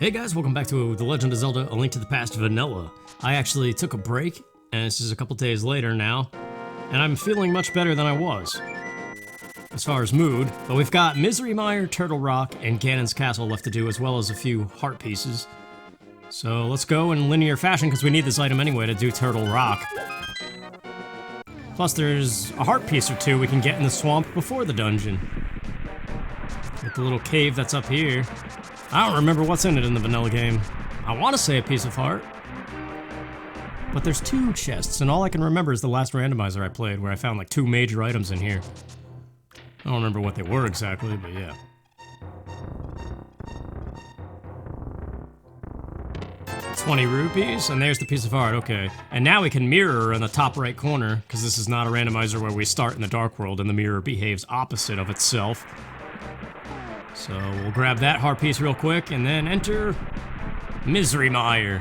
Hey guys, welcome back to The Legend of Zelda: A Link to the Past Vanilla. I actually took a break, and this is a couple days later now, and I'm feeling much better than I was, as far as mood. But we've got Mire, Turtle Rock, and Ganon's Castle left to do, as well as a few heart pieces. So let's go in linear fashion, because we need this item anyway to do Turtle Rock. Plus there's a heart piece or two we can get in the swamp before the dungeon. With the little cave that's up here. I don't remember what's in it in the vanilla game. I want to say a piece of heart. But there's two chests, and all I can remember is the last randomizer I played, where I found like two major items in here. I don't remember what they were exactly, but yeah. $20 rupees, and there's the piece of heart, okay. And now we can mirror in the top right corner, because this is not a randomizer where we start in the Dark World and the mirror behaves opposite of itself. So we'll grab that heart piece real quick, and then enter Mire,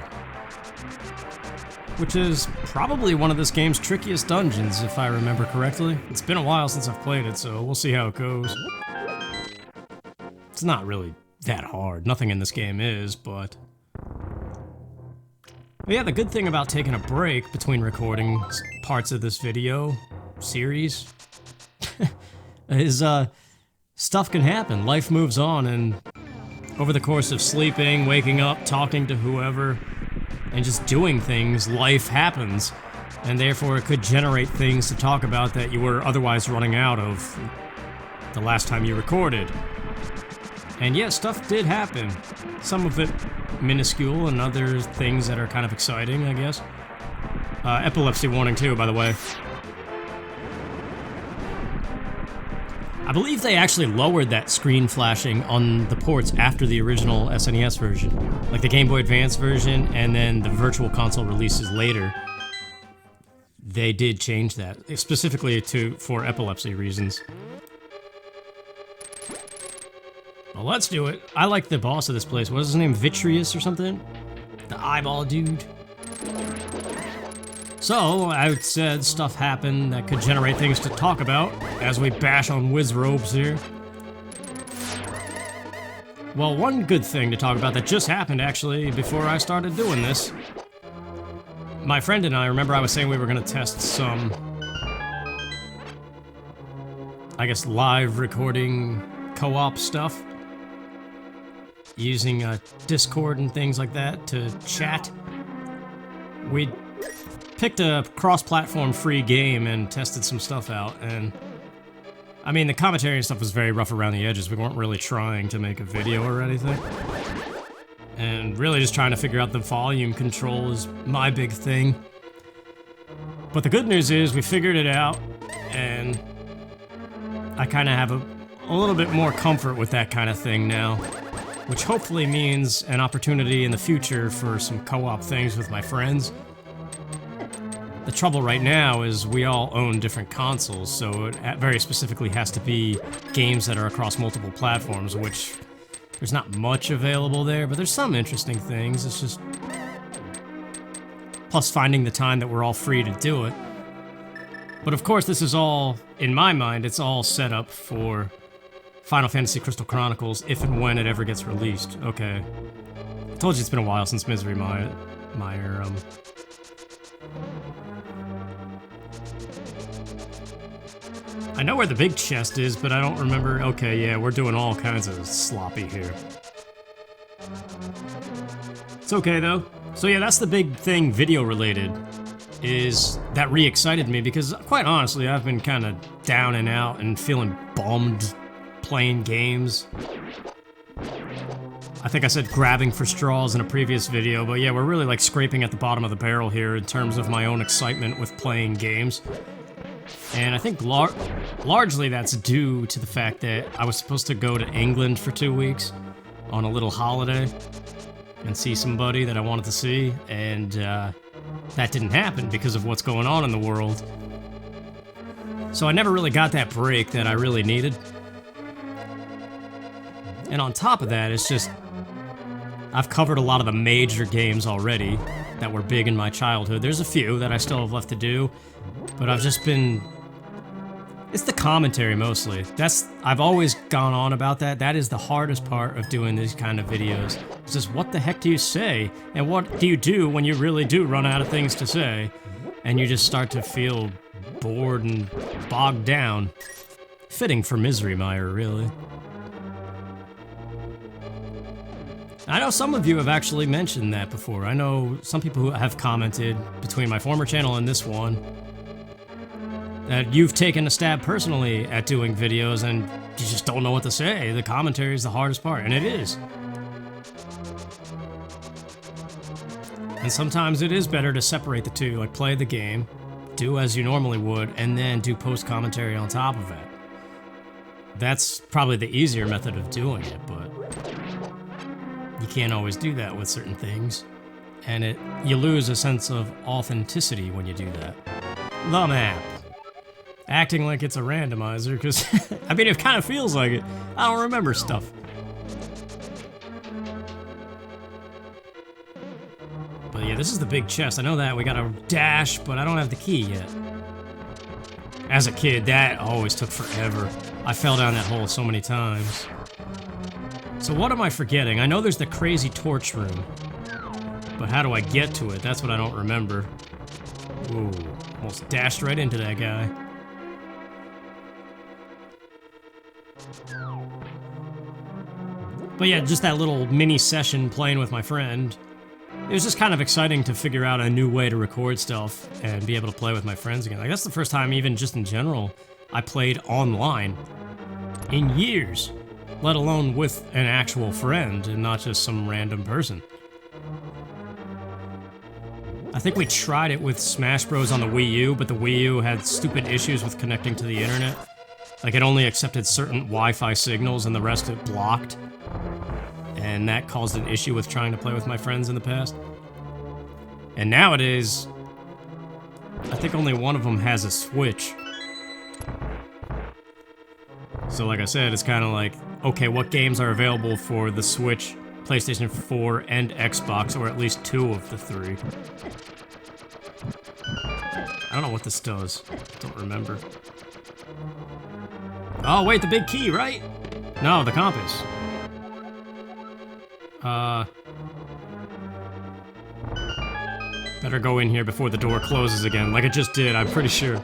which is probably one of this game's trickiest dungeons, if I remember correctly. It's been a while since I've played it, so we'll see how it goes. It's not really that hard. Nothing in this game is, but yeah, the good thing about taking a break between recording parts of this video series is, stuff can happen. Life moves on, and over the course of sleeping, waking up, talking to whoever, and just doing things, life happens. And therefore it could generate things to talk about that you were otherwise running out of the last time you recorded. And yeah, stuff did happen. Some of it minuscule, and other things that are kind of exciting, I guess. Epilepsy warning too, by the way. I believe they actually lowered that screen flashing on the ports after the original SNES version. Like the Game Boy Advance version, and then the Virtual Console releases later. They did change that, specifically for epilepsy reasons. Well, let's do it. I like the boss of this place. What is his name? Vitreous or something? The eyeball dude. So, I said stuff happened that could generate things to talk about as we bash on Wizzrobes here. Well, one good thing to talk about that just happened, actually, before I started doing this. My friend and I, remember I was saying we were going to test some, I guess, live recording co-op stuff. Using Discord and things like that to chat. We picked a cross-platform free game and tested some stuff out, and I mean, the commentary and stuff was very rough around the edges. We weren't really trying to make a video or anything. And really just trying to figure out the volume control is my big thing. But the good news is we figured it out, and I kind of have a little bit more comfort with that kind of thing now. Which hopefully means an opportunity in the future for some co-op things with my friends. The trouble right now is we all own different consoles, so it very specifically has to be games that are across multiple platforms, which there's not much available there, but there's some interesting things. It's just... plus finding the time that we're all free to do it. But of course, this is all, in my mind, it's all set up for Final Fantasy Crystal Chronicles, if and when it ever gets released. Okay. I told you it's been a while since Mire. I know where the big chest is, but I don't remember. Okay, yeah, we're doing all kinds of sloppy here. It's okay, though. So yeah, that's the big thing video-related, is that re-excited me, because quite honestly, I've been kind of down and out and feeling bummed playing games. I think I said grabbing for straws in a previous video, but yeah, we're really like scraping at the bottom of the barrel here in terms of my own excitement with playing games. And I think largely that's due to the fact that I was supposed to go to England for 2 weeks on a little holiday and see somebody that I wanted to see, and that didn't happen because of what's going on in the world. So I never really got that break that I really needed. And on top of that, it's just, I've covered a lot of the major games already that were big in my childhood. There's a few that I still have left to do, but I've just been It's the commentary mostly. I've always gone on about that. That is the hardest part of doing these kind of videos. It's just what the heck do you say? And what do you do when you really do run out of things to say? And you just start to feel bored and bogged down. Fitting for misery, Mire, really. I know some of you have actually mentioned that before. I know some people who have commented between my former channel and this one that you've taken a stab personally at doing videos and you just don't know what to say. The commentary is the hardest part, and it is. And sometimes it is better to separate the two, like play the game, do as you normally would, and then do post-commentary on top of it. That's probably the easier method of doing it, but you can't always do that with certain things. And you lose a sense of authenticity when you do that. The map. Acting like it's a randomizer, because, I mean, it kind of feels like it. I don't remember stuff. But yeah, this is the big chest. I know that. We got a dash, but I don't have the key yet. As a kid, that always took forever. I fell down that hole so many times. So what am I forgetting? I know there's the crazy torch room. But how do I get to it? That's what I don't remember. Ooh, almost dashed right into that guy. But yeah, just that little mini session playing with my friend. It was just kind of exciting to figure out a new way to record stuff and be able to play with my friends again. Like, that's the first time, even just in general, I played online in years, let alone with an actual friend and not just some random person. I think we tried it with Smash Bros on the Wii U, but the Wii U had stupid issues with connecting to the internet. Like, it only accepted certain Wi-Fi signals and the rest it blocked. And that caused an issue with trying to play with my friends in the past. And nowadays, I think only one of them has a Switch. So like I said, it's kind of like, okay, what games are available for the Switch, PlayStation 4, and Xbox, or at least 2 of the 3? I don't know what this does. Don't remember. Oh, wait, the big key, right? No, the compass. Better go in here before the door closes again, like it just did, I'm pretty sure.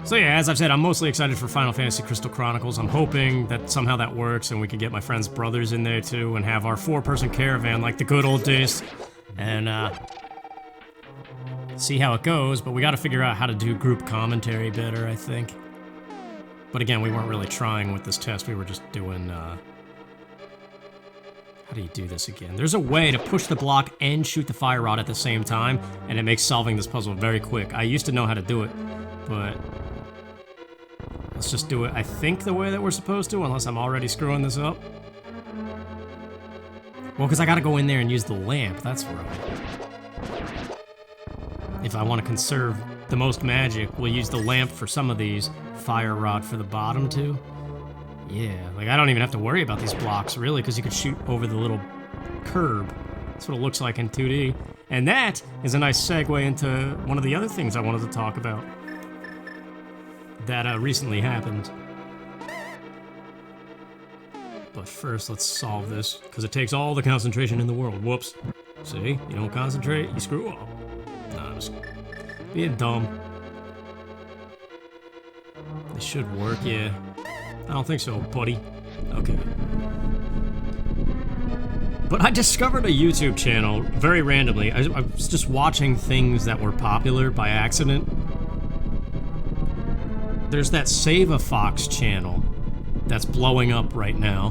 So yeah, as I've said, I'm mostly excited for Final Fantasy Crystal Chronicles. I'm hoping that somehow that works and we can get my friend's brothers in there too and have our 4-person caravan like the good old days. And, see how it goes, but we gotta figure out how to do group commentary better, I think. But again, we weren't really trying with this test, we were just doing, how do you do this again? There's a way to push the block and shoot the fire rod at the same time, and it makes solving this puzzle very quick. I used to know how to do it, but let's just do it, I think, the way that we're supposed to, unless I'm already screwing this up. Well, because I gotta go in there and use the lamp, that's right. If I want to conserve the most magic, we'll use the lamp for some of these, fire rod for the bottom too. Yeah, like I don't even have to worry about these blocks really, because you could shoot over the little curb. That's what it looks like in 2D. And that is a nice segue into one of the other things I wanted to talk about that recently happened. But first, let's solve this, because it takes all the concentration in the world. Whoops. See? You don't concentrate, you screw up. Nah, I'm just being dumb. This should work, yeah. I don't think so, buddy. Okay. But I discovered a YouTube channel very randomly. I was just watching things that were popular by accident. There's that Save a Fox channel that's blowing up right now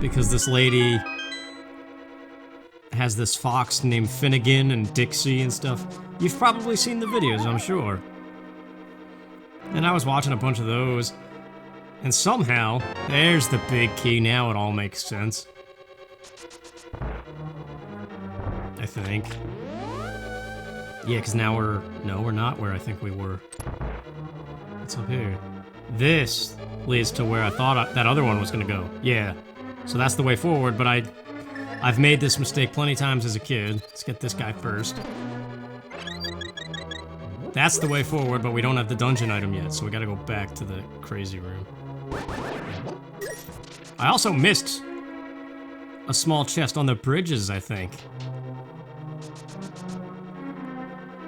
because this lady has this fox named Finnegan and Dixie and stuff. You've probably seen the videos, I'm sure. And I was watching a bunch of those, and somehow, there's the big key, now it all makes sense. I think. Yeah, because now we're not where I think we were. What's up here? This leads to where I thought that other one was gonna go. Yeah. So that's the way forward, but I I've made this mistake plenty times as a kid. Let's get this guy first. That's the way forward, but we don't have the dungeon item yet, so we gotta go back to the crazy room. I also missed a small chest on the bridges, I think.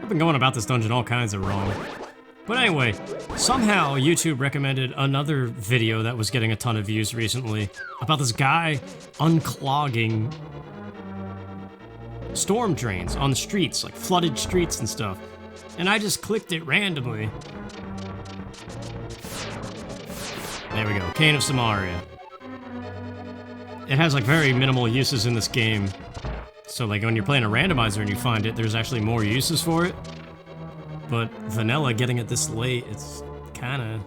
I've been going about this dungeon all kinds of wrong. But anyway, somehow YouTube recommended another video that was getting a ton of views recently about this guy unclogging storm drains on the streets, like flooded streets and stuff. And I just clicked it randomly. There we go, Cane of Samaria. It has like very minimal uses in this game. So like when you're playing a randomizer and you find it, there's actually more uses for it. But vanilla, getting it this late, it's kinda...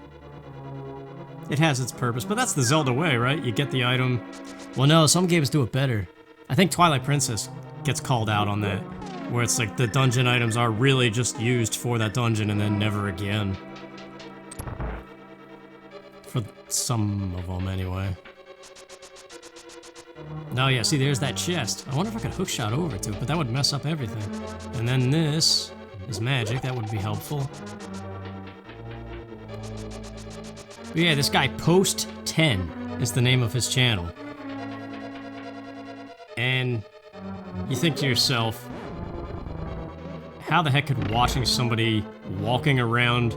It has its purpose, but that's the Zelda way, right? You get the item. Well no, some games do it better. I think Twilight Princess gets called out on that, where it's like the dungeon items are really just used for that dungeon and then never again. For some of them, anyway. Oh yeah, see there's that chest. I wonder if I could hookshot over to it, but that would mess up everything. And then this is magic, that would be helpful. But yeah, this guy Post 10 is the name of his channel. And you think to yourself, how the heck could watching somebody walking around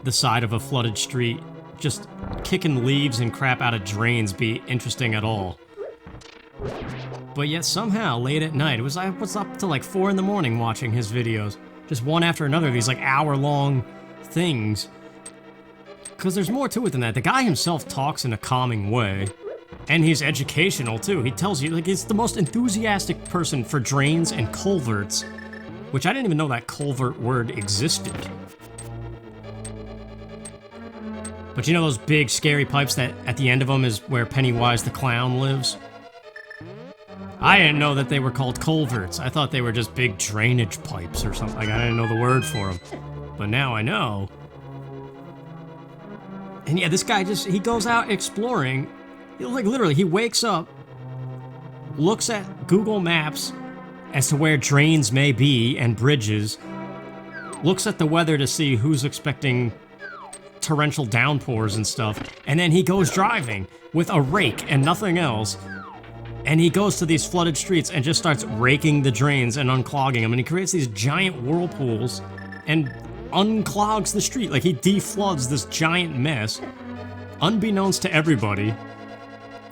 the side of a flooded street, just kicking leaves and crap out of drains, be interesting at all? But yet somehow, late at night, I was up to like 4 in the morning watching his videos. Just one after another, these like hour-long things. Because there's more to it than that. The guy himself talks in a calming way. And he's educational too. He tells you, like, he's the most enthusiastic person for drains and culverts. Which I didn't even know that culvert word existed. But you know those big scary pipes that at the end of them is where Pennywise the Clown lives? I didn't know that they were called culverts. I thought they were just big drainage pipes or something. Like, I didn't know the word for them. But now I know. And yeah, this guy he goes out exploring. Like, literally, he wakes up, looks at Google Maps as to where drains may be and bridges, looks at the weather to see who's expecting torrential downpours and stuff, and then he goes driving with a rake and nothing else. And he goes to these flooded streets and just starts raking the drains and unclogging them. And he creates these giant whirlpools and unclogs the street. Like, he defloods this giant mess, unbeknownst to everybody.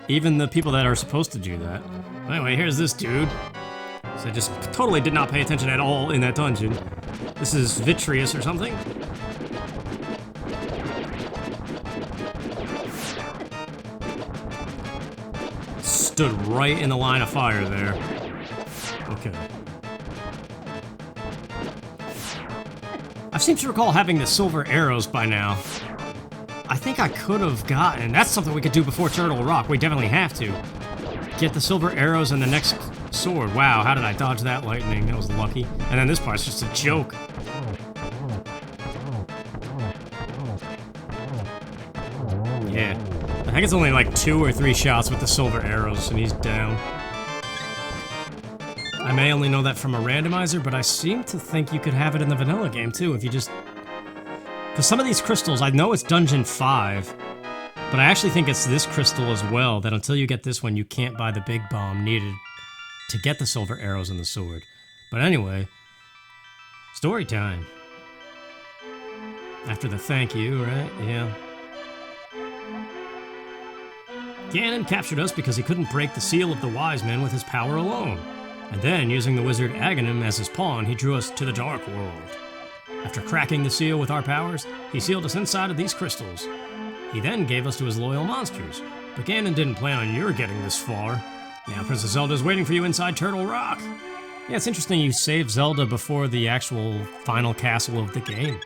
Even the people that are supposed to do that. Anyway, here's this dude. So I just totally did not pay attention at all in that dungeon. This is Vitreous or something. Stood right in the line of fire there. Okay. I seem to recall having the silver arrows by now. I think I could have gotten... That's something we could do before Turtle Rock. We definitely have to. Get the silver arrows and the next sword. Wow, how did I dodge that lightning? That was lucky. And then this part's just a joke. Yeah. I think it's only like 2 or 3 shots with the silver arrows and he's down. I may only know that from a randomizer, but I seem to think you could have it in the vanilla game too if you just... Because some of these crystals, I know it's Dungeon 5, but I actually think it's this crystal as well, that until you get this one, you can't buy the big bomb needed to get the silver arrows and the sword. But anyway, story time. After the thank you, right? Yeah. Ganon captured us because he couldn't break the seal of the wise men with his power alone. And then, using the wizard Aghanim as his pawn, he drew us to the Dark World. After cracking the seal with our powers, he sealed us inside of these crystals. He then gave us to his loyal monsters. But Ganon didn't plan on your getting this far. Now Princess Zelda's waiting for you inside Turtle Rock. Yeah, it's interesting you save Zelda before the actual final castle of the game.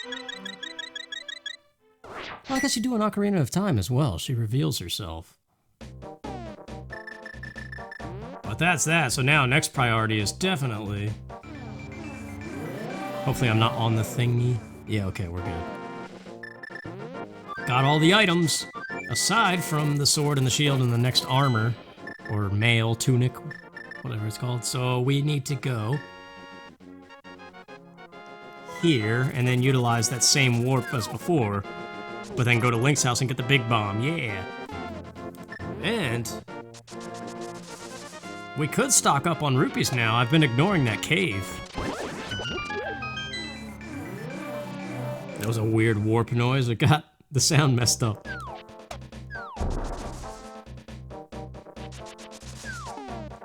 Well, I guess you do an Ocarina of Time as well. She reveals herself. But that's that. So now next priority is definitely... Hopefully I'm not on the thingy. Yeah, okay, we're good. Got all the items, aside from the sword and the shield and the next armor, or mail, tunic, whatever it's called. So we need to go here and then utilize that same warp as before, but then go to Link's house and get the big bomb. Yeah. And we could stock up on rupees now. I've been ignoring that cave. That was a weird warp noise. It got the sound messed up.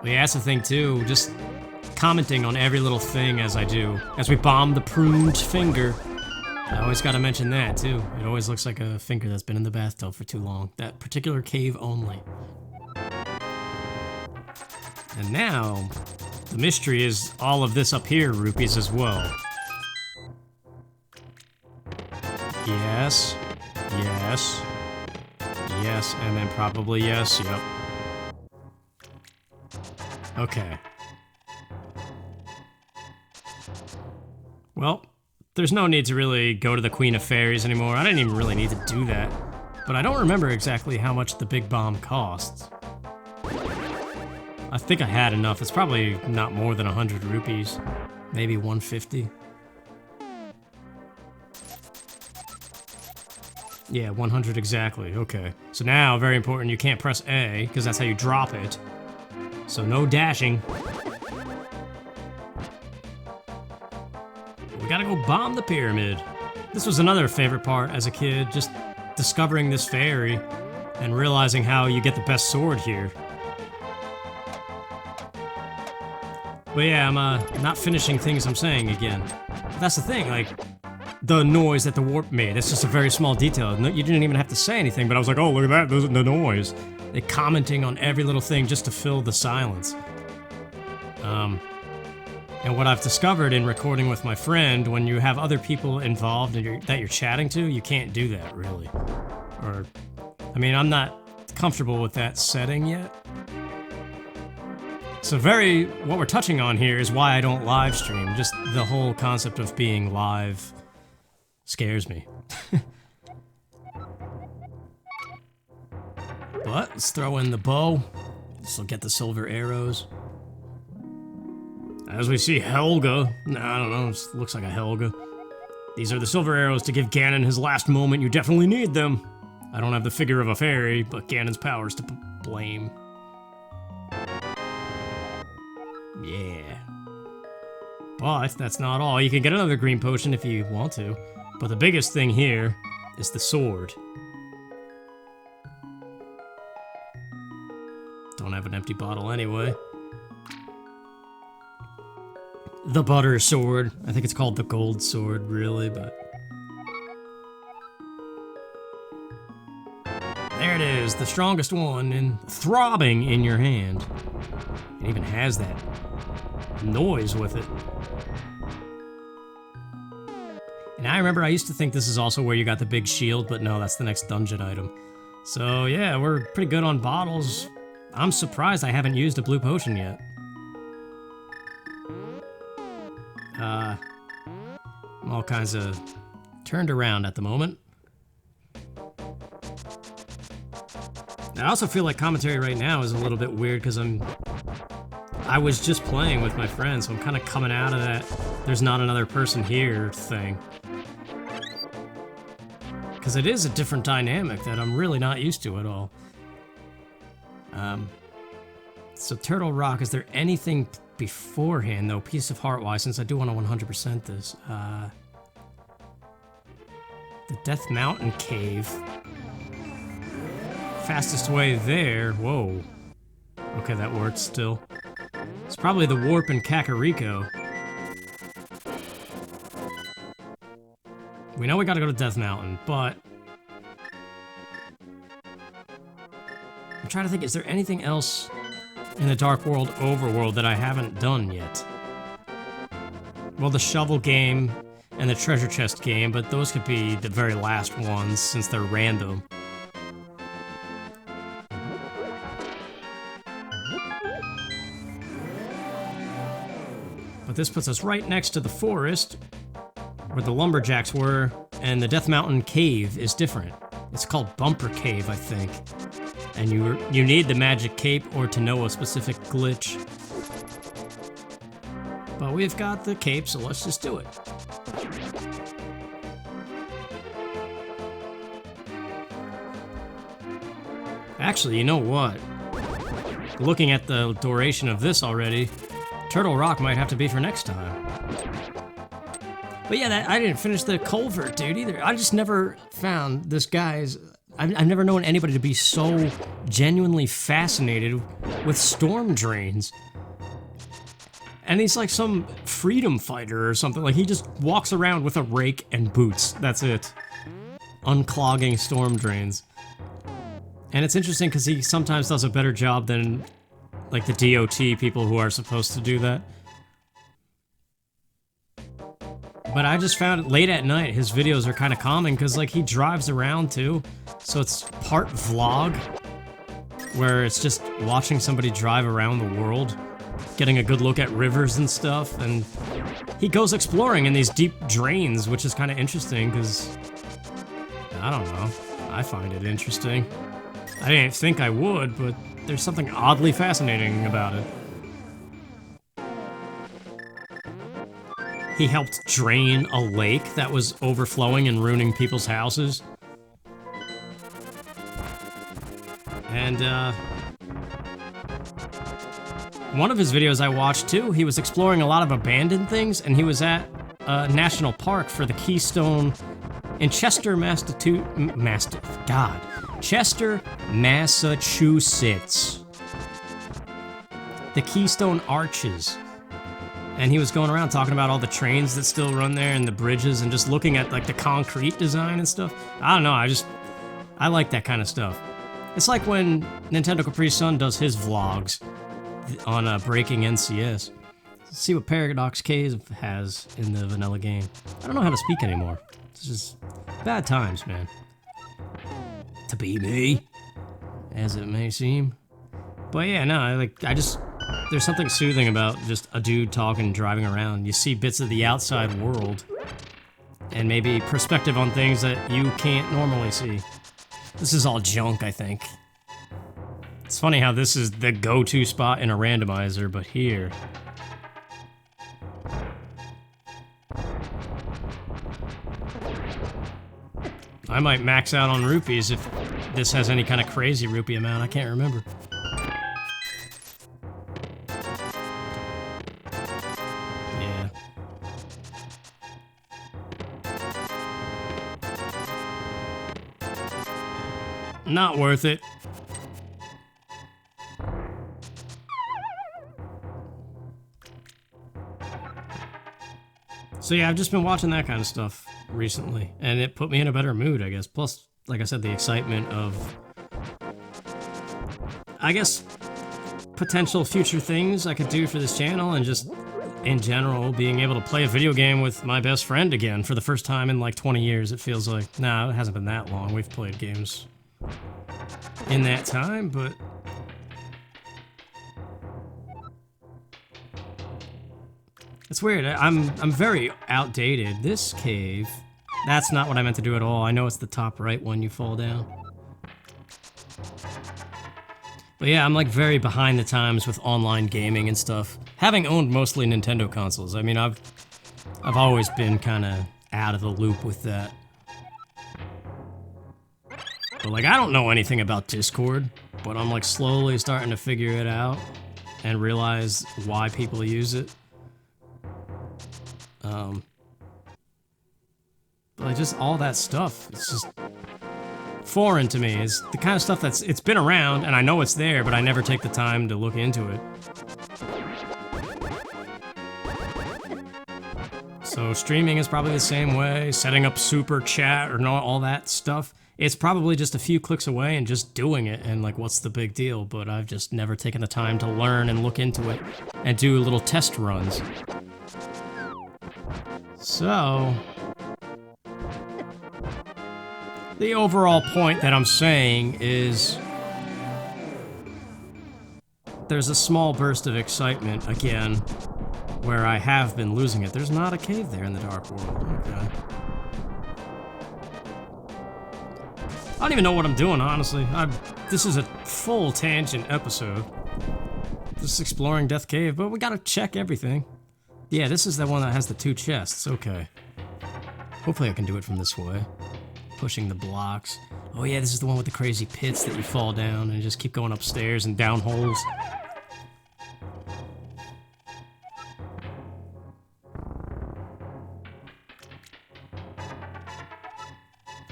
Yeah, that's the thing too, just commenting on every little thing as I do. As we bomb the pruned finger, I always gotta mention that too. It always looks like a finger that's been in the bathtub for too long. That particular cave only. And now, the mystery is all of this up here rupees as well. Yes, yes, yes, and then probably yes, yep. Okay. Well, there's no need to really go to the Queen of Fairies anymore. I didn't even really need to do that. But I don't remember exactly how much the big bomb costs. I think I had enough. It's probably not more than 100 rupees. Maybe 150. Yeah, 100 exactly. Okay. So now, very important, you can't press A, because that's how you drop it. So no dashing. We gotta go bomb the pyramid. This was another favorite part as a kid, just discovering this fairy and realizing how you get the best sword here. But yeah, I'm not finishing things I'm saying again. But that's the thing, like, the noise that the warp made, it's just a very small detail. You didn't even have to say anything, but I was like, oh, look at that, those are the noise. They're commenting on every little thing just to fill the silence. And what I've discovered in recording with my friend, when you have other people involved and that you're chatting to, you can't do that, really. Or, I mean, I'm not comfortable with that setting yet. So what we're touching on here is why I don't live stream. Just the whole concept of being live scares me. But let's throw in the bow. This will get the silver arrows. As we see Helga. Nah, I don't know, it looks like a Helga. These are the silver arrows to give Ganon his last moment. You definitely need them. I don't have the figure of a fairy, but Ganon's powers to blame. Yeah. But that's not all. You can get another green potion if you want to. But the biggest thing here is the sword. Don't have an empty bottle anyway. The butter sword. I think it's called the gold sword, really, but... There it is, the strongest one, and throbbing in your hand. It even has that noise with it. And I remember I used to think this is also where you got the big shield, but no, that's the next dungeon item. So yeah, we're pretty good on bottles. I'm surprised I haven't used a blue potion yet. I'm all kinds of turned around at the moment. I also feel like commentary right now is a little bit weird because I was just playing with my friends, so I'm kind of coming out of that there's not another person here thing. Because it is a different dynamic that I'm really not used to at all. So Turtle Rock, is there anything beforehand though, Piece of Heart-wise, since I do want to 100% this? The Death Mountain Cave. Fastest way there, whoa. Okay, that works still. It's probably the warp in Kakariko. We know we gotta go to Death Mountain, but... I'm trying to think, is there anything else in the Dark World overworld that I haven't done yet? Well, the shovel game and the treasure chest game, but those could be the very last ones since they're random. But this puts us right next to the forest where the lumberjacks were, and the Death Mountain Cave is different. It's called Bumper Cave, I think. And you need the magic cape or to know a specific glitch But we've got the cape, so let's just do it. Actually, you know what? Looking at the duration of this already, Turtle Rock might have to be for next time. But yeah, I didn't finish the culvert, dude, either. I just never found this guy's... I've never known anybody to be so genuinely fascinated with storm drains. And he's like some freedom fighter or something. Like, he just walks around with a rake and boots. That's it. Unclogging storm drains. And it's interesting because he sometimes does a better job than, like, the DOT people who are supposed to do that. But I just found late at night, his videos are kind of calming because, like, he drives around too. So it's part vlog, where it's just watching somebody drive around the world, getting a good look at rivers and stuff. And he goes exploring in these deep drains, which is kind of interesting because, I don't know, I find it interesting. I didn't think I would, but there's something oddly fascinating about it. He helped drain a lake that was overflowing and ruining people's houses. And, one of his videos I watched, too, he was exploring a lot of abandoned things, and he was at a national park for the Keystone in Chester, Chester, Massachusetts. The Keystone Arches. And he was going around talking about all the trains that still run there and the bridges and just looking at, like, the concrete design and stuff. I don't know, I like that kind of stuff. It's like when Nintendo Capri Sun does his vlogs on Breaking NCS. Let's see what Paradox Cave has in the vanilla game. I don't know how to speak anymore. It's just bad times, man. To be me, as it may seem. But yeah, no, there's something soothing about just a dude talking, driving around. You see bits of the outside world, and maybe perspective on things that you can't normally see. This is all junk, I think. It's funny how this is the go-to spot in a randomizer, but here... I might max out on rupees if this has any kind of crazy rupee amount. I can't remember. Yeah. Not worth it. So yeah, I've just been watching that kind of stuff recently, and it put me in a better mood, I guess. Plus, like I said, the excitement of, I guess, potential future things I could do for this channel, and just, in general, being able to play a video game with my best friend again for the first time in like 20 years, it feels like. Nah, it hasn't been that long. We've played games in that time, but... It's weird, I'm very outdated. This cave, that's not what I meant to do at all. I know it's the top right one you fall down. But yeah, I'm like very behind the times with online gaming and stuff. Having owned mostly Nintendo consoles, I mean, I've always been kind of out of the loop with that. But like, I don't know anything about Discord, but I'm like slowly starting to figure it out and realize why people use it. Like, just all that stuff, it's just foreign to me. It's the kind of stuff it's been around, and I know it's there, but I never take the time to look into it. So streaming is probably the same way, setting up super chat or all that stuff. It's probably just a few clicks away and just doing it, and like, what's the big deal? But I've just never taken the time to learn and look into it and do little test runs. So, the overall point that I'm saying is there's a small burst of excitement, again, where I have been losing it. There's not a cave there in the Dark World. Okay. I don't even know what I'm doing, honestly. This is a full tangent episode. Just exploring Death Cave, but we gotta check everything. Yeah, this is the one that has the 2 chests. Okay. Hopefully I can do it from this way. Pushing the blocks. Oh yeah, this is the one with the crazy pits that you fall down and just keep going upstairs and down holes.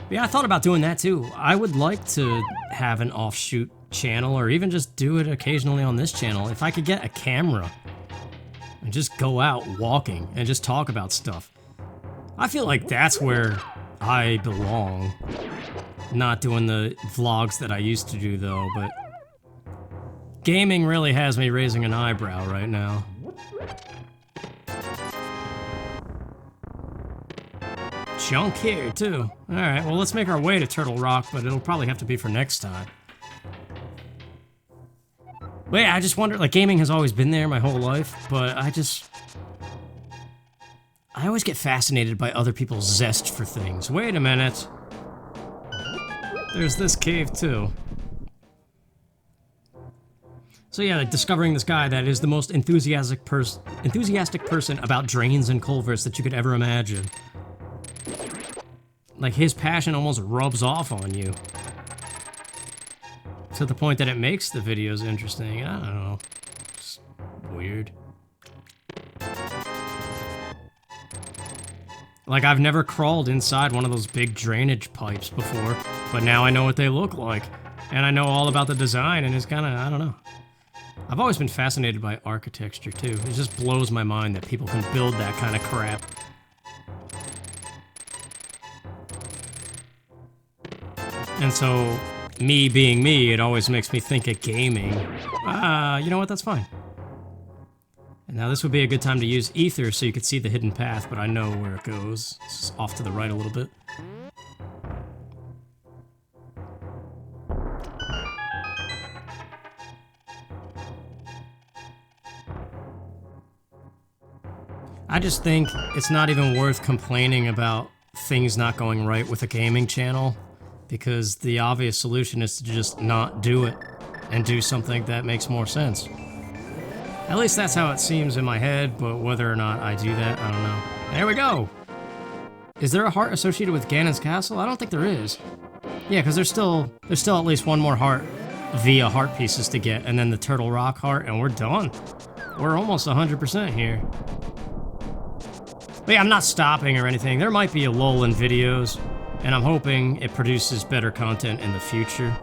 Yeah, I thought about doing that too. I would like to have an offshoot channel or even just do it occasionally on this channel. If I could get a camera and just go out walking and just talk about stuff. I feel like that's where I belong. Not doing the vlogs that I used to do though, but gaming really has me raising an eyebrow right now. Junk here too. Alright, well let's make our way to Turtle Rock, but it'll probably have to be for next time. But yeah, I just wonder, like, gaming has always been there my whole life, but I always get fascinated by other people's zest for things. Wait a minute. There's this cave too. So yeah, like discovering this guy that is the most enthusiastic person about drains and culverts that you could ever imagine. Like, his passion almost rubs off on you. To the point that it makes the videos interesting. I don't know. It's weird. Like, I've never crawled inside one of those big drainage pipes before, but now I know what they look like. And I know all about the design, and it's kinda, I don't know. I've always been fascinated by architecture, too. It just blows my mind that people can build that kind of crap. And so, me being me, it always makes me think of gaming. You know what, that's fine. And now this would be a good time to use ether so you could see the hidden path, but I know where it goes. It's just off to the right a little bit. I just think it's not even worth complaining about things not going right with a gaming channel, because the obvious solution is to just not do it and do something that makes more sense. At least that's how it seems in my head, but whether or not I do that, I don't know. There we go! Is there a heart associated with Ganon's castle? I don't think there is. Yeah, because there's still at least one more heart via heart pieces to get, and then the Turtle Rock heart, and we're done. We're almost 100% here. But yeah, I'm not stopping or anything. There might be a lull in videos, and I'm hoping it produces better content in the future.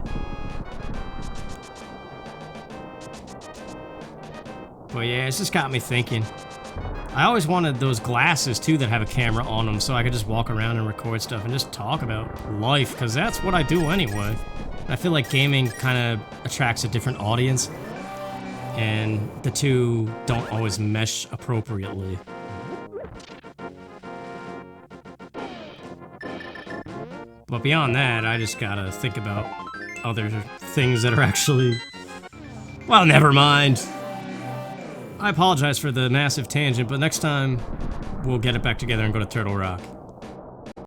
But yeah, it's just got me thinking. I always wanted those glasses too that have a camera on them so I could just walk around and record stuff and just talk about life, because that's what I do anyway. I feel like gaming kind of attracts a different audience, and the two don't always mesh appropriately. But beyond that, I just gotta think about other things that are actually... Well, never mind. I apologize for the massive tangent, but next time we'll get it back together and go to Turtle Rock.